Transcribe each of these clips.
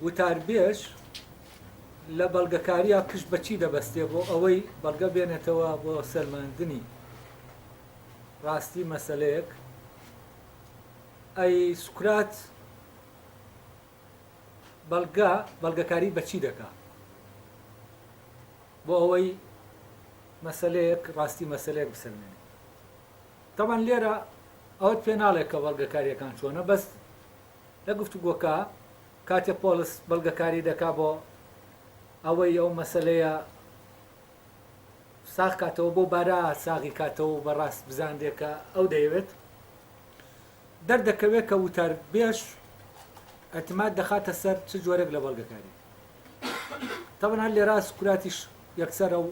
وتاربێژ لە بەڵگەکاریە پشت بەچی دەبەستێ بۆ ئەوەی بەڵگە بێنێتەوە بۆ سەلماندنی ڕاستی مەسەلەیەک. ئەی سوکرات بەڵگەکاری بەچی دەکا بۆ ئەوەی مەسەلەیەک ڕاستی مەسەلەیەک بسەلمێنێت. تەمان لێرە ئەوەت پێ ناڵێت کە بەڵگەکاریەکان چۆنە، بەس لە گفتوگۆکە کاتێ پۆلیس بەڵگەکاری دەکا بۆ ئەوەی ئەو مەسەلەیە ساغ کاتەوە بۆ بارا ساغی کاتەوە بەڕاست بزاندێکە ئەو دەیەوێت دەردەکەوێت کە وتاربێژ ئەتماد دەخاتە سەر چ جۆرێک لە بەڵگەکاری. تەمەن هەر لێرە سوکراتیش یەکسەرە و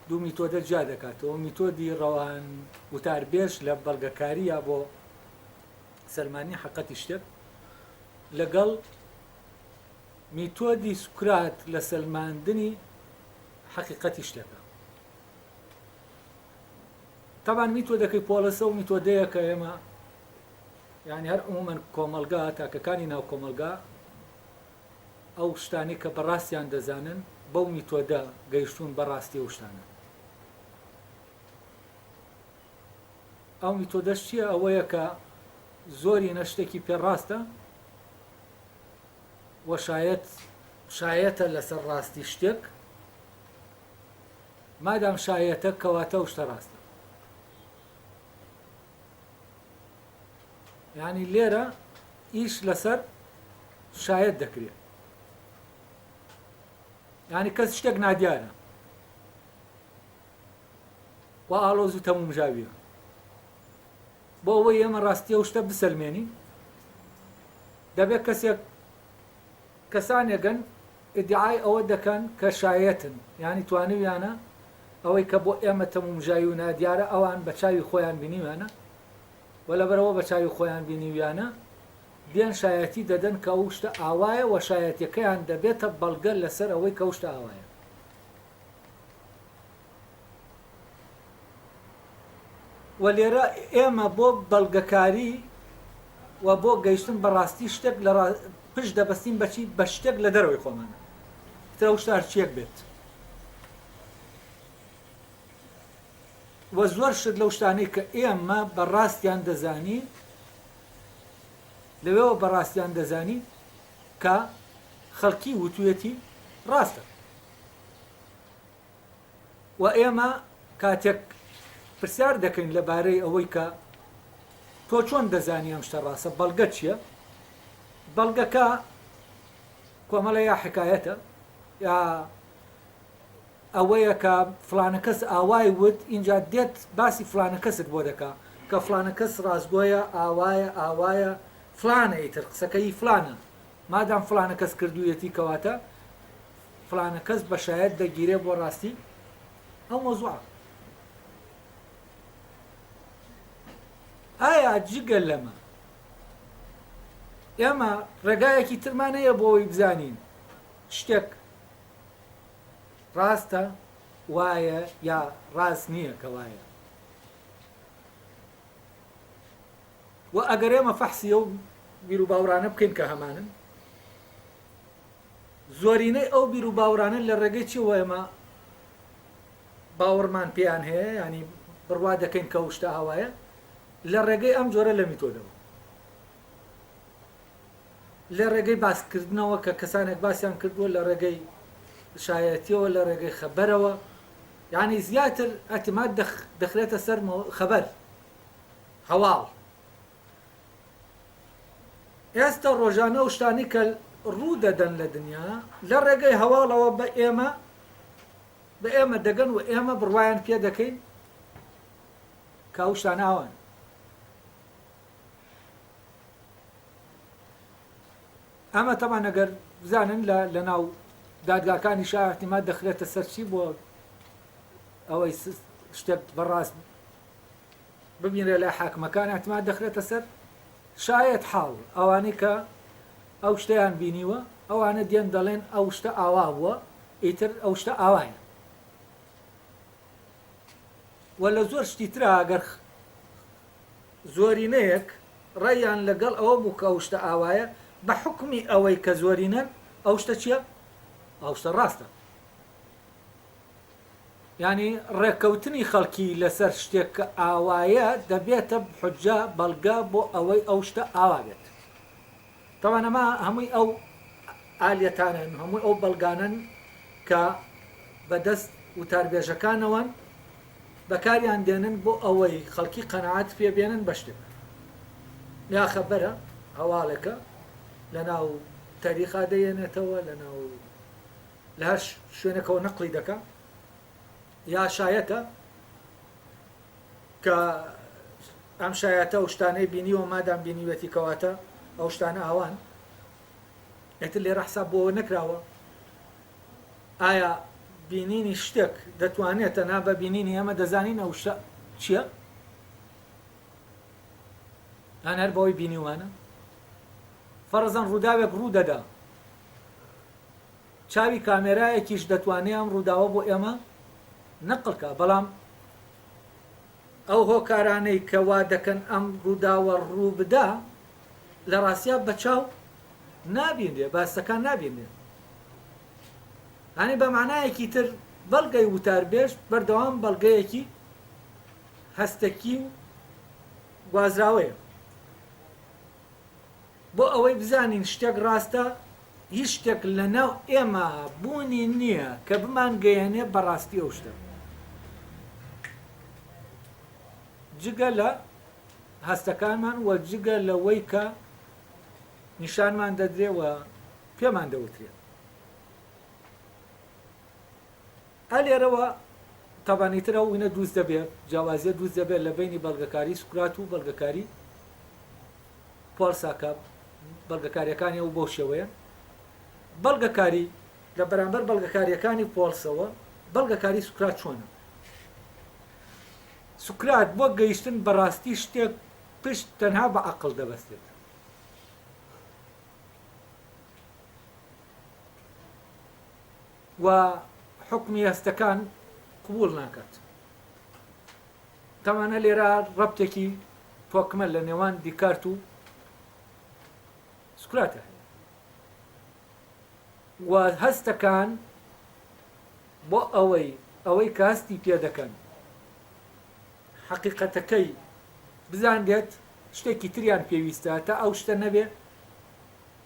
دوو میتۆدە جیا دەکاتەوە. میتۆدی ڕەوان وتاربێژ لە بەڵگەکاریە بۆ سەلمانی حەقەتی شتێک لەگەڵ میتۆدی سوکرات لە سەلماندنی حەقیقەتی شتێکە. تەمان میتۆدەکەی پۆلیسە و میتۆدەیە کە ئێمە یعنی هەر عمومەن کۆمەلگا تاکەکانی ناو کۆمەلگا ئەو شتانی کە بەڕاستیان دەزانن بەو میتۆدە گەیشتون بەڕاستی ئەو شتانە. ئەو میتۆدەش چییە؟ ئەوەیە کە زۆری نەشتێکی پێڕاستە و شایەتە لەسەر ڕاستی شتێک، مادام شایەتە کەواتە و شتە ڕاستە. یعنی لێرە ئیش لەسەر شایەت دەکرێت. یعنی کەس شتێک نادیارە و ئاڵۆز و تەمومژاویە بۆ ئەوەی ئێمە ڕاستی ئەو شتە بسەلمێنی دەبێت کەسانێکن ئیدعای ئەوە دەکەن کە شایەتن، یعنی توانویانە ئەوەی کە بۆ ئێمە تەمومژاوی و نادیارە ئەوان بە چاوی خۆیان بینیوانە و لەبەرەوە بە چاوی خۆیان بینیویانە دێن شایەتی دەدەن کە ئەو شتە ئاوایە و شایەتیەکەیان دەبێتە بەڵگە لەسەر ئەوەی کە ئەو شتە ئاوایە. و لێرە ئێمە بۆ بەڵگەکاری و بۆ گەیشتن بەڕاستی شتێک لە پشت دەبەستین بەچی بە شتێک لە دەرەوەی خۆمانە ترە ئەو شتە هەرچیەک بێت. و زۆر شت لەو شتانەی کە ئێمە بەڕاستیان دەزانی لەوێەوە بەڕاستیان دەزانی کە خەڵکی وتوێتی ڕاستە. و ئێمە کاتێک پرسیار دەکەین لەبارەی ئەوەی کە تۆ چۆن دەزانی ئەم شتە ڕاستە، بەڵگە چییە؟ بەڵگەکە کۆمەڵە یا حکایەتە یا ئەوەیە کە فلانە کەس ئاوای وت اینجا دێت باسی فلانە کەست بۆ دەکا کە فلانە کەس ڕاستگۆیە ئاوایە فلانە ئیتر قسەکەی فلانە، مادام فلانە کەس کردوویەتی کەواتە فلانە کەس بە شایەت دەگیرێ بۆ ڕاستی ئەو مۆزوعە. ئایا جگە لەمە ئێمە ڕێگایەکی ترمانەیە بۆ ئەوی بزانین شتێک ڕاستە وایە یا ڕاست نییە کە وایە؟ و ئەگەر ئێمە فەحسیە و بیر و باوڕانە بکەین کە هەمانن، زۆرینەی ئەو بیر و باوڕانە لە ڕێگەی چیەوە ئێمە باوەڕمان پێیان هەیە، ینی بڕوا دەکەین کە ئەو شتە ئاوایە لە ڕێگەی ئەم جۆرە لە میتۆدەوە، لە ڕێگەی باسکردنەوە کە کەسانێک باسییان کردووە، لە ڕێگەی شایەتیەوە، لە ڕێگەی خەبەرەوە، یعنی زیاتر ئەتیماد دەخرێتە سەر خەبەر هەواڵ. ئێستا ڕۆژانە و شتانی کە ڕوو دەدەن لە دنیا لە ڕێگەی هەواڵەوە بە ئێمە بە ئێمە دەگەن و ئێمە بڕوایان پێ دەکەین کاوشتان ئاوان ئەمە تەمان ئەگەر بزانن لە ناو دادگاکانی شا احتیمال دەخرێتە سەرچی بۆ ئەوەی شتێک بەڕاست ببینرێ لە حاکمەکان احتیمال دەخرێتە سەر شایەت حاڵ ئەوانەی کە ئەو شتیان بینیوە ئەوانە دێن دەڵێن ئەو شتە ئاوا بووە ئیتر ئەو شتە ئاوایە و لە زۆر شتی ترا ئەگەر زۆرینەیەک ڕێیان لەگەڵ ئەوە بوو کە ئەو شتە ئاوایە بە حکمی ئەوەی کە زۆرینەن ئەو شتە چییە؟ ئەو شتە ڕاستە ینی ڕێککەوتنی خەڵکی لەسەر شتێک کە ئاوایە دەبێتە حجە بەڵگا بۆ ئەوەی ئەو شتە ئاوا بێت تەوان ئەمە هەمووی ئەو ئالیەتانن هەمووی ئەو بەڵگانن کە بەدەست وتاربێژەکانەوەن بەکاریان دێنن بۆ ئەوەی خەڵکی قەنەعات پێبێنن بە شتێک یا خەبەرە هەواڵێکە لە ناو تاریخا دەیێنێتەوە لە ناو لە هەر شوێنێکەوە نەقلی دەکا یا شایەتە کە ئەم شایەتە ئەو شتانەی بینیوە مادام بینیوەتی کەواتە ئەو شتانە ئاوان ئێتر لێرە حساب بۆەوە نەکراوە ئایا بینینی شتێک دەتوانێتە نا بە بینینی ئەمە دەزانین ئەو شتە چییە؟ ئەن هەر بەوەی بینیوانە فەرزەن ڕووداوێک ڕوو دەدا چاوی کامێرایەکیش دەتوانێت ئەم ڕووداوە بۆ ئێمە نەقڵکە بەڵام ئەو هۆکارانەی کەوا دەکەن ئەم ڕووداوە ڕوو بدا لە ڕاستیا بە چاو نابینێ باسەکان نابینێ هەنی بە معنایەکی تر بەڵگەی وتاربێژ بەردەوام بەڵگەیەکی هەستەکی و گوازراوەیە بۆ ئەوەی بزانین شتێک ڕاستە هیچ شتێک لەناو ئێمە بوونی نییە کە بمان گەیەنێ بەڕاستی ئەو شتە جگە لە هەستەکانمان وە جگە لەوەی کە نیشانمان دەدرێەوە پێمان دەوترێت ئەلێرەوە تەبانیترە و وینە دووست دەبێت جیاوازیە دووست دەبێت لە بینی بەڵگەکاری سوکرات و بەڵگەکاری پۆلساکە بەڵگەکاریەکانی ئەو بۆ شێوەیە بەڵگەکاری لە بەرامبەر بەڵگەکاریەکانی پۆلسەوە بەڵگەکاری سوکرات چۆنە سوکرات بۆ گەیشتن بەڕاستی شتێک پشت تەنها بە عەقڵ دەبەستێت و حکمی هەستەکان قبول ناکات تەمانە لێرە ڕەبتێکی تۆکمەل لە نێوان دیکارت و سوکراتە و هەستەکان بۆ ئەوەی کە هەستی پێ دەکەن حەقیقەتەکەی بزانێت شتێکی تریان پێویستە تا ئەو شتە نەبێ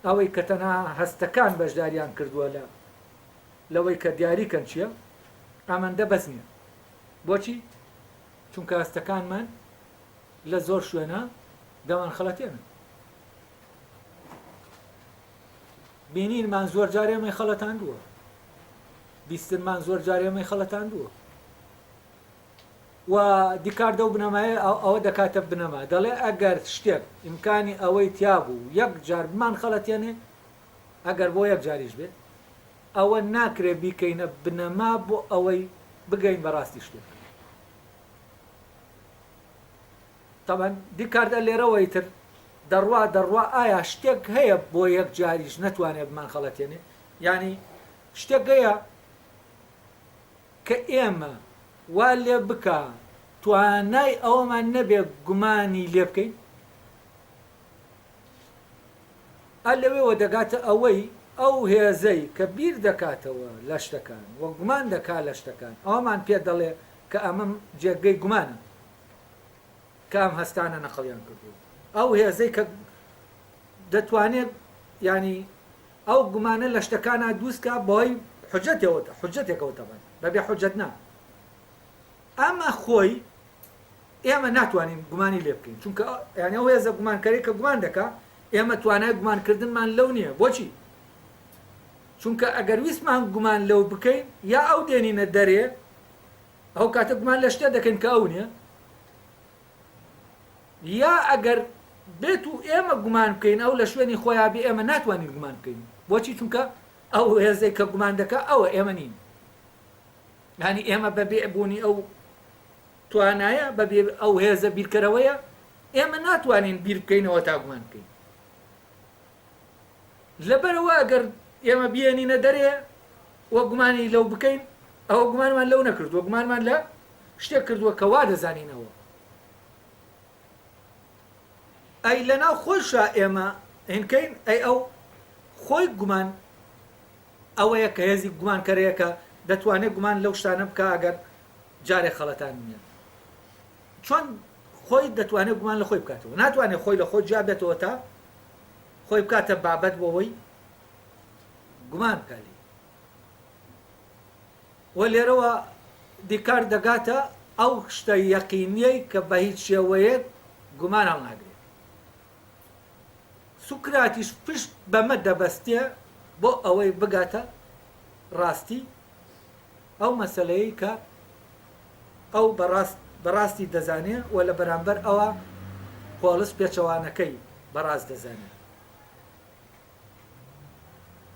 ئەوەی کە تەنها هەستەکان بەشداریان کردووە لەوەی کە دیاریکەن چییە ئامەندە بەس نییە بۆچی چونکە هەستەکانمان لە زۆر شوێنە دەمان خەڵەتێنن بینینمان زۆر جارێمەی خەڵەتاندووە بیستنمان زۆر جارێمەی خەڵەتاندووە و دیکاردە و بنەمایە ئەوە دەکاتە بنەما دەڵێ ئەگەر شتێک ئیمکانی ئەوەی تیابوو یەک جار بمان خەڵەتێنێ ئەگەر بۆ یەک جاریش بێت ئەوە ناکرێ بیکەینە بنەما بۆ ئەوەی بگەین بەڕاستی شتێک تەمان دیکاردە لێرەوەی تر دەڕوا ئایا شتێک هەیە بۆ یەک جاریش نەتوانێت بمان خەڵەتێنێ ینی شتێک هەیە کە ئێمە وا لێ بکە توانای ئەوەمان نەبێ گومانی لێ بکەین لەوێەوە دەگاتە ئەوەی ئەو هێزەی کە بیر دەکاتەوە لە شتەکان وە گومان دەکات لە شتەکان ئەوەمان پێ دەڵێ کە ئەمەم جێگەی گومانە کە ئەم هەستانە نەقڵیان کردووە ئەو هێزەی کە دەتوانێت ینی ئەو گومانە لە شتەکانە دووستکە بۆی حجەتێکەوە تەبەن بەبێ حجەت نا ئەمە خۆی ئێمە ناتوانین گومانی لێ بکەین چونکە یعنی ئەو هێزە گومانکەری کە گومان دەکات ئێمە توانای گومانکردنمان لەو نییە بۆچی چونکە ئەگەر ویسمان گومان لەو بکەین یا ئەو دێنینە دەرێ ئەو کاتە گومان لە شتە دەکەین کە ئەو نییە یا ئەگەر بێت و ئێمە گومان بکەین ئەو لە شوێنی خۆیان بێ ئێمە ناتوانین گومان بکەین بۆچی چونکە ئەو هێزەی کە گومان دەکە ئەوە ئێمە نین یعنی ئێمە بەبێ بوونی ئەو توانایە بەبێ ئەو هێزە بیرکەرەوەیە ئێمە ناتوانین بیر بکەینەوە تا گومان بکەین لەبەرەوە ئەگەر ئێمە بێنینە دەرێ وە گومانی لەو بکەین ئەوە گومانمان لەو نەکردووە گومانمان لە شتێک کردووە کە وا دەزانینەوە ئەی لەناو خۆشە ئێمە هینکەین ئەی ئەو خۆی گومان ئەوەیە کە هێزی گومانکەرەیەکە دەتوانێت گومان لەو شتانە بکە ئەگەر جارێ خەڵەتان نییە چۆن خۆی دەتوانێت گومان لە خۆی بکاتەوە ناتوانێت خۆی لە خۆی جا بێتەوە تا خۆی بکاتە بابەت بۆەوەی گومان بکالی وە لێرەوە دیکار دەگاتە ئەو شتە یەقینیەی کە بە هیچ شێوەیەک گومان هەڵ ناگرێت سوکراتیش پشت بەمە دەبەستێ بۆ ئەوەی بگاتە ڕاستی ئەو مەسەلەیە کە ئەو بەڕاستی دەزانێت و لە بەرامبەر ئەوە پۆلس پێچەوانەکەی بەڕاست دەزانێت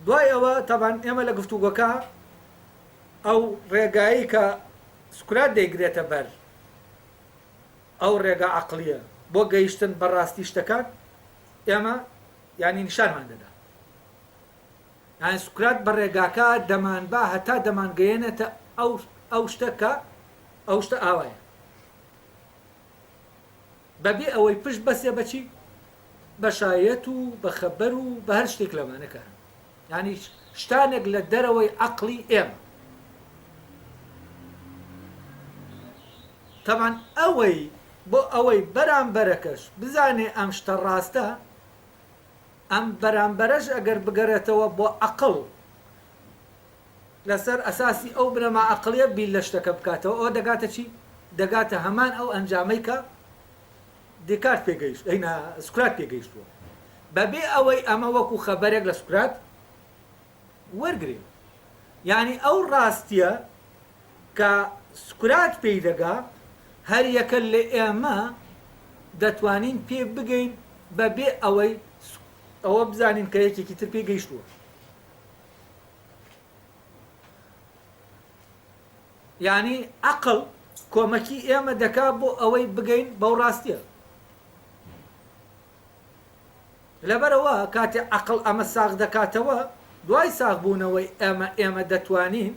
دوای ئەوە تەبان ئێمە لە گفتوگۆکە ئەو ڕێگایی کە سوکرات دەیگرێتە بەر ئەو ڕێگا عەقلیە بۆ گەیشتن بەڕاستی شتەکان ئێمە یعنی نیشانمان دەدا یعنی سوکرات بە ڕێگاکە دەمانبا هەتا دەمانگەیەنێتە ئەو شتەکە ئەو شتە ئاوایە بەبێ ئەوەی پشت بەسێ بەچی بە شایەت و بە خەبەر و بە هەر شتێک لەمانەکە یعنی شتانێک لە دەرەوەی عەقلی ئێمە تەمان ئەوەی بۆ ئەوەی بەرامبەرەکەش بزانێ ئەم شتە ڕاستە ئەم بەرامبەرەش ئەگەر بگەرێتەوە بۆ عەقڵ لەسەر ئەساسی ئەو بنەما عەقلیە بیل لە شتەکە بکاتەوە ئەوە دەگاتە چی دەگاتە هەمان ئەو ئەنجامەی کە دیکارت پێگەیشت ئەینە سوکرات پێگەیشتووە بەبێ ئەوەی ئەمە وەکو خەبەرێک لە سوکرات وەرگێ یعنی ئەو ڕاستیە کە سوکرات پێی دەگا هەر یەکە لە ئێمە دەتوانین پێ بگەین بەبێ ئەوە بزانین کە یەکێکی تر پێ گەیشتووە یعنی عەقڵ کۆمەکی ئێمە دەکا بۆ ئەوەی بگەین بەو ڕاستیە لەبەرەوە کاتێ عەقڵ ئەمە ساغ دەکاتەوە دوای ساغبوونەوەی ئێمە دەتوانین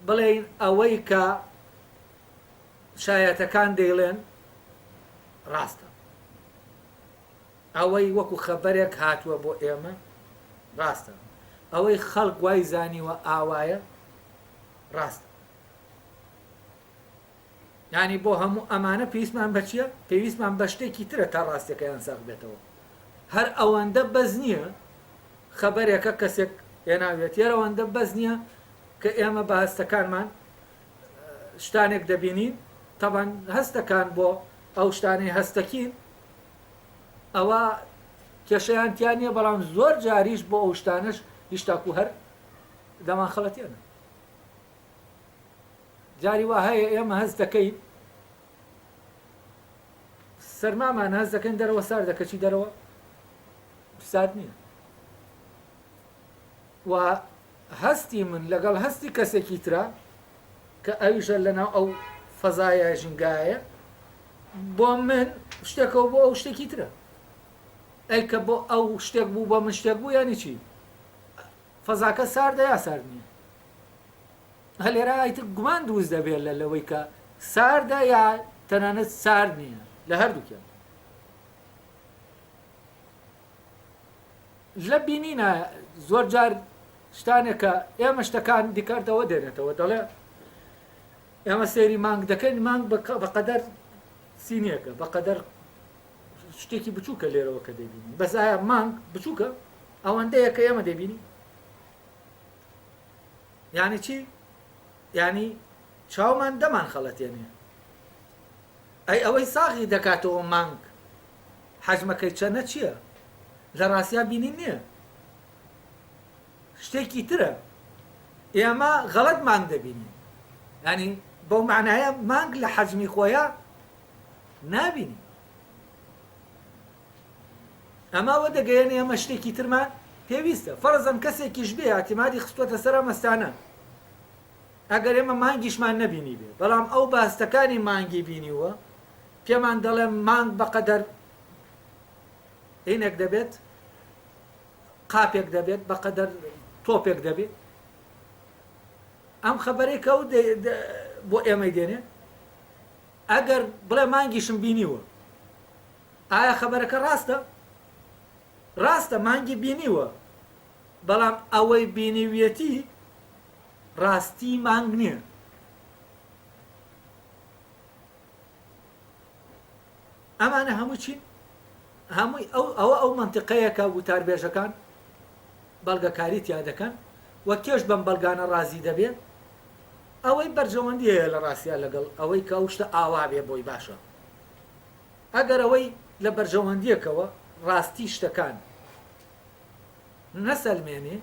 بڵێین ئەوەی کە شایەتەکان دەیڵێن ڕاستە ئەوەی وەکو خەبەرێک هاتووە بۆ ئێمە ڕاستە ئەوەی خەڵک وای زانیوە ئاوایە ڕاستە یعنی بۆ هەموو ئەمانە پێویستمان بە چییە پێویستمان بە شتێکی ترە تا ڕاستیەکەیان ساغ بێتەوە هەر ئەوەندە بەز نییە خەبەرێکە کەسێک هێناوێت ئەوەندە بەز نییە کە ئێمە بە هەستەکانمان شتانێک دەبینین تەبەن هەستەکان بۆ ئەو شتانەی هەستەکین ئەوە کێشەیانتیان نییە بەڵام زۆر جاریش بۆ ئەو شتانش هیچتاکو هەر دەمان خەڵەتێنە جاری وا هەیە ئێمە هەست دەکەین سەرمامان هەست دەکەین دەرەوە سار دەکەچی دەرەوە سارد نییە و هەستی من لەگەڵ هەستی کەسێکی ترە کە ئەویشە لەناو ئەو فەزایە ژینگایە بۆ من شتێکەوە بۆ ئەو شتێکی ترە ئەی کە بۆ ئەو شتێک بوو بۆ من شتێک بوو یانی چی فەزاکە ساردە یا سارد نییە هەلێرە ئایتر گومان دروست دەبێت لەوەی کە ساردە یا تەنانەت سارد نییە لە هەردووکیان لە بینینە زۆر جار شتانێکە ئێمە شتەکان دیکارتەوە دێنێتەوە دەڵێ ئێمە سێری مانگ دەکەین مانگ بەقەدەر سینیەکە بەقەدەر شتێکی بچووکە لێرەوە کە دەبینی بەس ئایا مانگ بچووکە ئەوەندەیە کە ئێمە دەبینی یعنی چی یعنی چاومان دەمان خەڵەتێنێ ئەی ئەوەی ساغی دەکاتەوە مانگ حەجمەکەی چەنە چییە لە ڕاستیا بینی نییە شتێکی ترە ئێمە غەڵەت مانگ دەبینین ینی بەو معنایە مانگ لە حەجمی خۆیان نابینی ئەماوە دەگەیەنێ ئەمە شتێکی ترمان پێویستە فەرزەن کەسێکیش بێ ئاعتیمادی خستووەتە سەر مەستانە ئەگەر ئێمە مانگیشمان نەبینی بێ بەڵام ئەو باستەکانی مانگی بینیوە پێمان دەڵێ مانگ بەقەدەر عینێک دەبێت قاپێک دەبێت بەقەدەر تۆپێک دەبێت ئەم خەبەرێکە و بۆ ئێمەی دێنێ ئەگەر بڵێ مانگیشم بینیوە ئایا خەبەرەکە ڕاستە مانگی بینیوە بەڵام ئەوەی بینیویەتی ڕاستی مانگ نییە ئەمانە هەموو چین هەمووی ئەو منتیقەیەکە وتاربێژەکان بەڵگەکاری تیا دەکەن وە کێش بەم بەڵگانە ڕازی دەبێت ئەوەی بەرژەوەندی هەیە لە ڕاستیا لەگەڵ ئەوەی کە ئەو شتە ئاوا بێ بۆی باشە ئەگەر ئەوەی لە بەرژەوەندیەکەوە ڕاستی شتەکان نەسەلمێنێ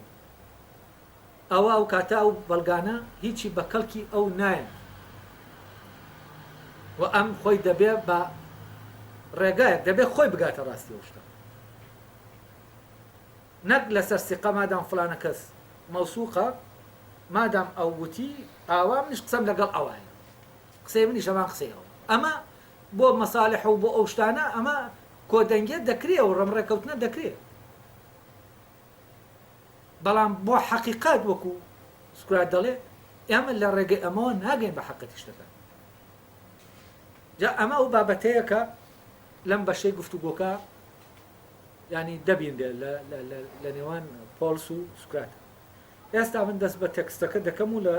ئەوە ئەو کاتە ئەو بەڵگانە هیچی بە کەڵکی ئەو نایە و ئەم خۆی دەبێ بە ڕێگایەک دەبێ خۆی بگاتە ڕاستی ئەو شتە نەک لەسەر سیقە مادام فلانە کەس مەوسوقە مادام ئەو گوتی ئاوا منیش قسەم لەگەڵ ئەوایە قسەی منیش ئەمان قسەیەوە ئەمە بۆ مەساڵح و بۆ ئەو شتانە ئەمە کۆدەنگێت دەکرێت و ڕەمڕێکەوتنە دەکرێت بەڵام بۆ حەقیقەت وەکو سکرات دەڵێ ئێمە لە ڕێگەی ئەمەوە ناگەین بە حەقەتی شتەکان جا ئەمە ئەو بابەتەیەکە لەم بەشەی گفتوگۆکە ینی دەبیندێ لە نێوان پۆلس و سکراتە ئێستا من دەست بە تێکستەکە دەکەم و لە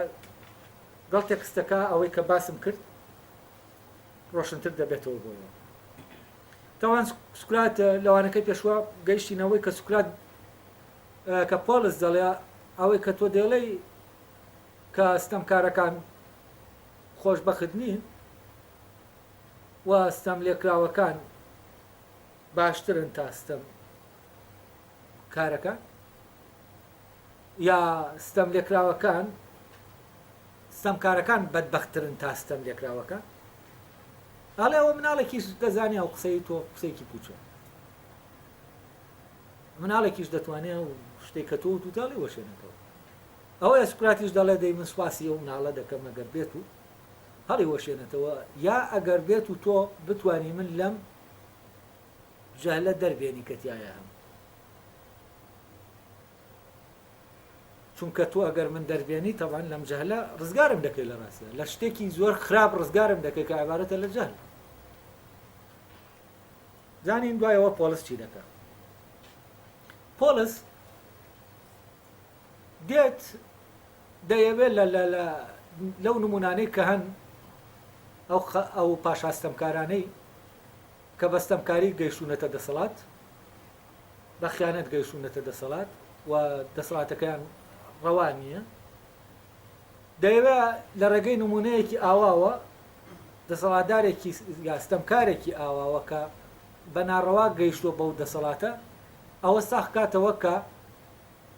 گەڵ تێکستەکە ئەوەی کە باسم کرد ڕۆشنتر دەبێتەوە بۆیەوە تاوان سکرات لەوانەکەی پێشوە گەیشتینەوەی کە سکرات کە پۆلس دەڵێ ئەوەی کە تۆ دێڵێی کە ستەمکارەکان خۆشبەخت نین و ستەم لێکراوەکان باشترن تا ستەم کارەکان یا ستەم لێکراوەکان ستەمکارەکان بەدبەختترن تا ستەم لێکراوەکان ئەڵێ ئەوە مناڵێکیش دەزانێ ئەو قسەی تۆ قسەیەکی پوچە مناڵێکیش دەتوانێت و شتێک کە تۆ دوتاڵی وەشێنێتەوە ئەوەیە سکراتیش دەڵێ دەی من سواسی ئەو مناڵە دەکەم ئەگەر بێت و هەڵی وەشێنێتەوە یا ئەگەر بێت و تۆ بتوانی من لەم جەهلە دەربێنی کە تایە هەم چونکە تۆ ئەگەر من دەربێنی تەوان لەم جەهلە ڕزگارم دەکەی لە ڕاستە لە شتێکی زۆر خراپ ڕزگارم دەکەی کە عیبارەتە لە جەهل زانین دوایەوە پۆلس چی دەکات پۆلس دێت دەیەوێت لەو نمونانەی کە هەن ئەو پاشاستەمکارانەی کە بەستەمکاری گەیشتونەتە دەسەڵات بە خیانەت گەیشتونەتە دەسەڵات و دەسەڵاتەکەیان ڕەوا نییە دەیەوێت لە ڕێگەی نمونەیەکی ئاواوە دەسەڵاتدارێکی یاستەمکارێکی ئاواوە کە بە ناڕەوا گەیشتووە بەو دەسەڵاتە ئەوە ساخ کاتەوە کە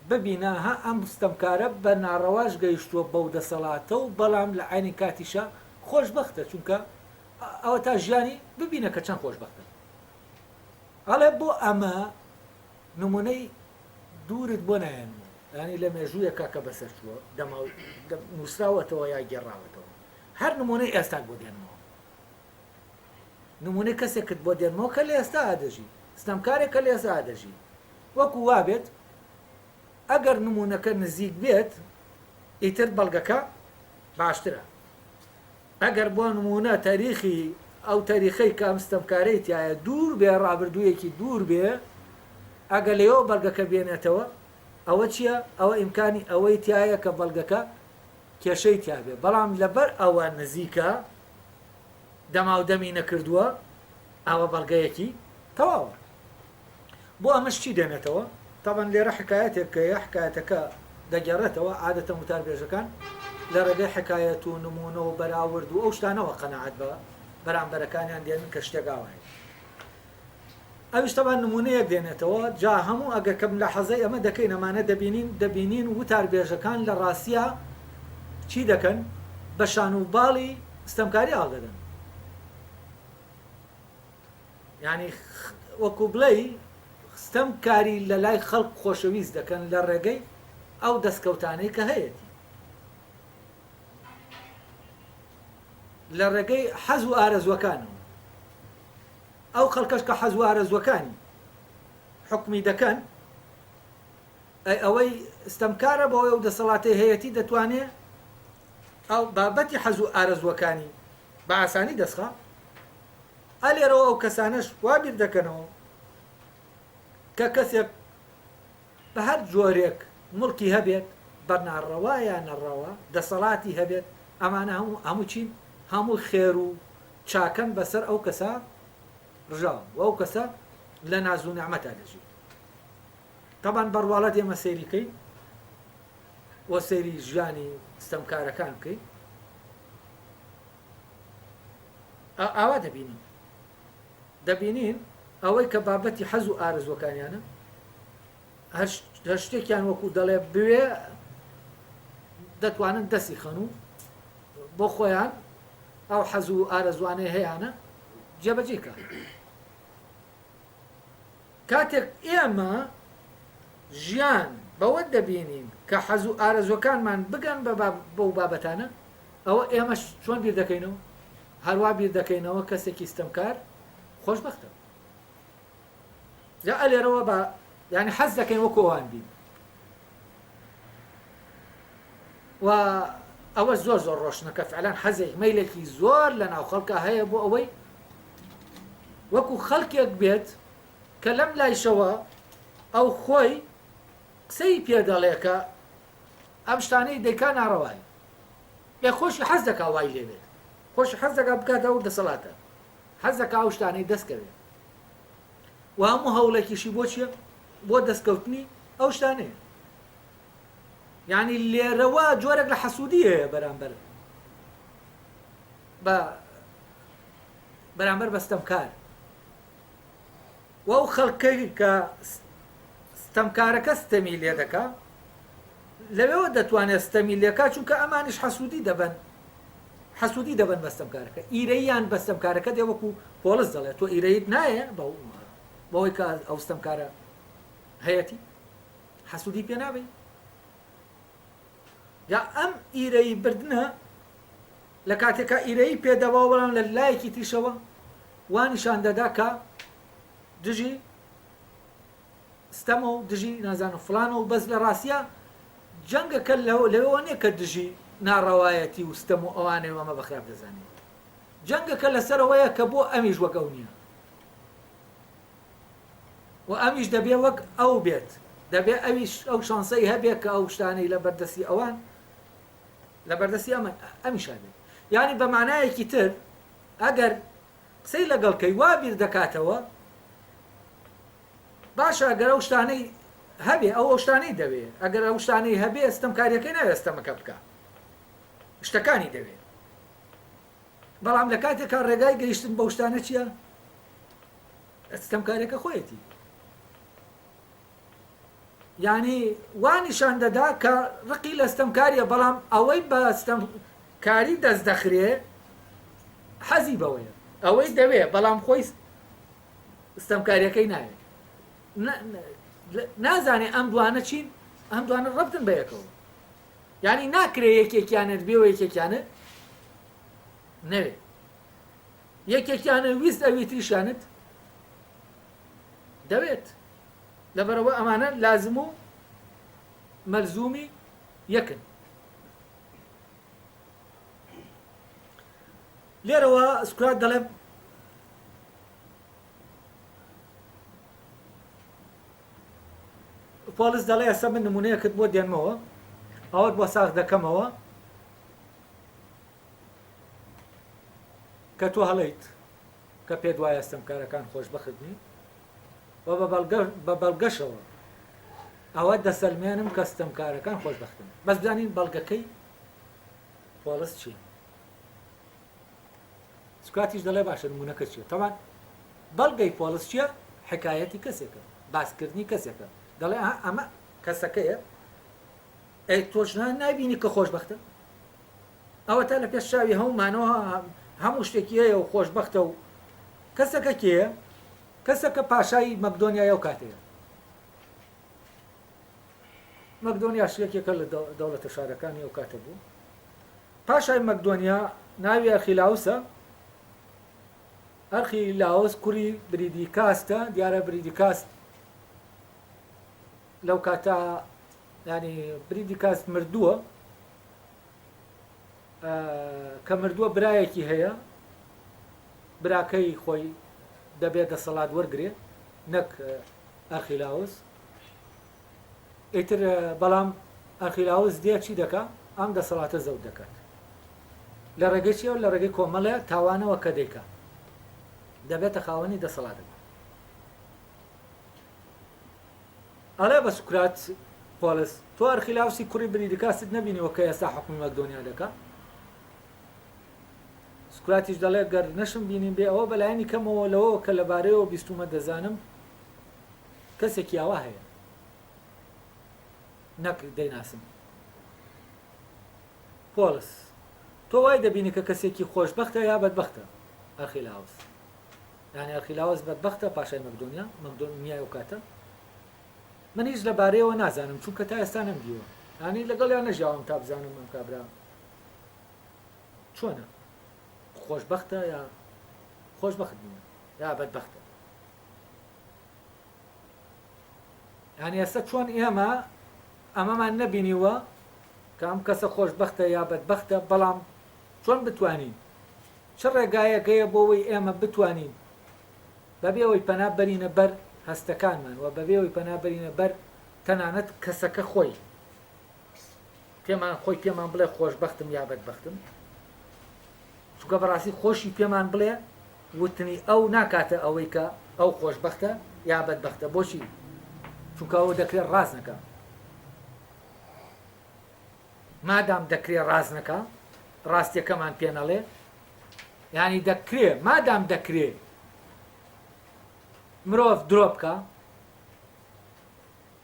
ببینە ها ئەم ستەمکارە بە ناڕەواش گەیشتووە بەو دەسەڵاتە و بەڵام لە عینی کاتیشە خۆشبەختە چونکە ئەوە تا ژیانی ببینە کە چەند خۆشبەختە ئەڵێ بۆ ئەمە نمونەی دوورت بۆ نایەن ینی لە مێژوویەکە کە بەسەر چووە نووسراوەتەوە یا گێڕاوەتەوە هەر نمونەی ئێستا بۆ دێنمەوە نمونەی کەسێکت بۆ دێنمەوە کە لە ئێستا ئادەژی ستەمکارێکە لە ئێستا ئادەژی وەکو وابێت ئەگەر نمونونەکە نزیک بێت ئیتر بەڵگەکە باشترە ئەگەر بۆ نمونە تاریخی ئەو تاریخەی کە ئەم ستەمکارەی تایە دوور بێ ڕابردوویەکی دوور بێ ئەگە لەوە بەڵگەکە بێنێتەوە ئەوە چییە ئەوە ئیمکانی ئەوەی تایە کە بەڵگەکە کێشەی تیا بێ بەڵام لەبەر ئەوە نزیکە دەماودەمی نەکردووە ئەوە بەڵگەیەکی تەواوە بۆ ئەمەش چی دێنێتەوە طبعا لێرە حکایەتێک کە حکایەتەکە دەگەڕێتەوە عادەتە وتاربێژەکان لە ڕێگەی حکایەت و نمونە و بەراورد و ئەو شتانەوە قەنەعەت بە بەرامبەرەکانیان دێنن کە شتێک ئاوایە ئەویش تەبان نمونەیەک دێنێتەوە جا هەموو ئەگەر کەم لە حەزەی ئەمە دەکەین ئەمانە دەبینین وتار بێژەکان لە ڕاستیە چی دەکەن بە شان و باڵی ستەمکاری هەڵدەدەن یعنی وەکو بڵێ ستەمکاری لە لای خەڵک خۆشەویست دەکەن لە ڕێگەی ئەو دەستکەوتانەی کە هەیەی لە ڕێگەی حەز و ئارەزوەکانەوە ئەو خەڵکەش کە حەز و ئارەزوەکانی حکمی دەکەن ئەوەی ستەمکارە بەوەی ئەو دەسەڵاتی هەیەتی دەتوانێت ئەو بابەتی حەز و ئارەزوەکانی بە ئاسانی دەستخە ئەلێرەوە ئەو کەسانەش وا بیر دەکەنەوە کە کەسێک بە هەر جۆرێک مڵکی هەبێت بەرناڕەوا یان نەڕەوا دەسەڵاتی هەبێت ئەمانە هەموو چین هەموو خێر و چاکەن بەسەر ئەو کەسە ڕژاو و ئەو کەسە لە ناز و نعمەتا دەژێت تەبان بەڕواڵەت ئێمە سەیریکەی وە سەیری ژیانی ستەمکارەکان بکەین ئاوا دەبینین ئەوەی کە بابەتی حەز و ئارزوەکانیانە هەر شتێکیان وەکو دەڵێ بوێ دەتوانن دەستی خەن و بۆ خۆیان ئەو حەز و ئارەزوانەی هەیەیانە جێبەجێکە کاتێک ئێمە ژیان بەوە دەبینین کە حەز و ئارەزوەکانمان بگەن بەو بابەتانە ئەوە ئێمەش چۆن بیر دەکەینەوە هەروە بیر دەکەینەوە کەسێکی ستەمکار خۆشبەختە جا ئەلێرەوە بە یعنی حەز دەکەین وەکو ئەوان بین و ئەوە زۆر ڕۆشنەکە فعلان حەزێک مەیلێکی زۆر لە ناو خەڵکە هەیە بۆ ئەوەی وەکو خەڵکێک بێت کە لەم لایشەوە ئەو خۆی قسەی پێدەڵێکە ئەم شتانەی دەیکا ناڕەوای یا خۆشی حەز دەکا وای لێبێت خۆشی حەز دەکا بکاتەوە دەسەڵاتە حەز دەکا ئەو شتانەی دەستکەوێت و هەموو هەوڵێکیشی بۆ چیە بۆ دەستکەوتنی ئەو شتانەیە یعنی لێرەوە جۆرێک لە حەسوودی هەیە بەرامبەر بە ستەمکار و ئەو خەڵکەی کە ستەمکارەکە ستەمی لێ دەکا لەوێەوە دەتوانێت ستەمی لێکا چونکە ئەمانش حەسوودی دەبن بە ستەمکارەکە ئیرەیان بە ستەمکارەکە دێ وەکو پۆلس دەڵێت تۆ ئیرەیت نایە بەوەی کە ئەو ستەمکارە هەیەتی حەسوودی پێ نابێ یا ئەم ئیرەی بردنە لە کاتێکە ئیرەی پێدەوا بەڵام لە لایەکی تریشەوە وانیشان دەدا کە دژی ستەمە و دژی نازانم فلانە و بەس لە ڕاستیە جەنگەکە لەوە نیە کە دژی ناڕەوایەتی و ستەم و ئەوانەی ئەمە بەخراپ دەزانێت جەنگەکە لەسەرەوەیە کە بۆ ئەمیش وەک ئەو نییە و ئەمیش دەبێ وەک ئەو بێت دەبێ ئەویش ئەو شانسەی هەبێ کە ئەو شتانەی لە بەردەستی ئەوان لە بەردەستی ئەمیشا بێت یعنی بە معنایەکی تر ئەگەر قسەی لەگەڵکەی وا بیر دەکاتەوە باشە ئەگەر ئەو شتانەی هەبێ ئەو شتانەی دەوێت ئەگەر ئەو شتانەی هەبێ ستەمکاریەکەی ناوێت ستەمەکە بکە شتەکانی دەوێت بەڵام لە کاتێکا ڕێگای گەیشتن بەو شتانە چییە ستەمکاریەکە خۆیەتی یعنی وانیشان دەدا کە ڕقی لە ستەمکاریە بەڵام ئەوەی بە ستەمکاری دەست دەخرێ حەزی بەوەیە ئەوەی دەوێت بەڵام خۆی ستەمکاریەکەی ناوێت نازانێ ئەم دوانە چین ئەم دوانە ڕەبتن بە یەکەوە یعنی ناکرێ یەکێکیانت بێ و یەکێکیانە نەوێت یەکێکیانە ویست ئەوی تریشانت دەوێت لەبەرەوە ئەمانە لازم و مەلزومی یەکن لێرەوە سکرات دەڵێ پۆلس دەڵێ ئەستا من نمونەیەکت بۆ دێنمەوە ئەوەت بۆ ساغ دەکەمەوە کە تۆ هەڵەیت کە پێت وایە ستەمکارەکان خۆشبەختنی و بە بەڵگەشەوە ئەوە دەسەلمێنم کە ستەمکارەکان خۆشبەختن بەس بزانین بەڵگەکەی پۆلس چی سکاتیش دەڵێ باشە نمونەکە چیە تەوان بەڵگەی پۆلس چییە حکایەتی کەسێکە باسکردنی کەسێکە دەڵێ ئەمە کەسەکەیە ئەی تۆژنان نبینی کە خۆشبەختە ئەوە تا لە پێش چاوی هەمومانەوە هەموو شتێکی هەیە و خۆشبەختە و کەسەکە کێیە کەسەکە پاشای مەکدۆنیای ئەو کاتەیە مەکدۆنیا شتێکێکە لە دەوڵەتە شارەکانی ئەو کاتە بوو پاشای مەکدۆنیا ناوی ئەرخیلاوسە ئەرخیلاوس کوڕی بریدیکاستە دیارە بریدیکاست لەو کاتە ینی بریدیکاست مردووە کە مردووە برایەکی هەیە براکەی خۆی دەبێت دەسەڵات وەرگێ نەک ئەرخیلاوس ئیتر بەڵام ئەرخیلاوس دێ چی دەکا ئەم دەسەڵاتە زەوت دەکات لە ڕێگەی چیەوە لە ڕێگەی کۆمەڵە تاوانەوە کە دەیکا دەبێتە خاوەنی دەسەڵاتەکە ئەڵێ بە سوکرات پۆلس تۆ ئەرخیلاوسی کوڕی بریدیکاست نەبینیوە کە ئێستا حکومی مەکدۆنیا دەکا سوکراتیش دەڵێ گەر نەشم بینیم بێ ئەوە بەلایانی کەمەوە لەوە کە لەبارەیەوە بیستومە دەزانم کەسێکی ئاوا هەیە نەک دەیناسم پۆلس تۆ وای دەبینی کە کەسێکی خۆشبەختە یا بەدبەختە ئەرخیلاوس یعنی ئەرخیلاوس بەدبەختە پاشای مەکدۆنیای ئەو کاتە من هیچ لەبارەیەوە نازانم چونکە تا ئێستا نەمدیوە ینی لەگەڵیان نەژیاوم تا بزانم ئەم کابرا چۆنە خۆشبەختە یا خۆشبەخت بووە یا بەدبەختە ینی ئێستا چۆن ئێمە ئەمەمان نەبینیوە کە ئەم کەسە خۆشبەختە یا بەدبەختە بەڵام چۆن بتوانین چ ڕێگایەکەیە بۆەوەی ئێمە بتوانین بەبێەوەی پەنا بەرینە بەر هەستەکانمان و بەبێەوەی پەنا بەرینە بەر تەنانەت کەسەکە خۆی پێمان بڵێ خۆشبەختم یا بەدبەختم چونکە بەڕاستی خۆشی پێمان بڵێ وتنی ئەو ناکاتە ئەوەی کە ئەو خۆشبەختە یا بەدبەختە بۆچی چونکە ئەوە دەکرێت ڕاست نەکە مادام دەکرێت ڕاست نەکە ڕاستیەکەمان پێ نەڵێ ینی دەکرێت مادام دەکرێت مرۆڤ درۆ بکە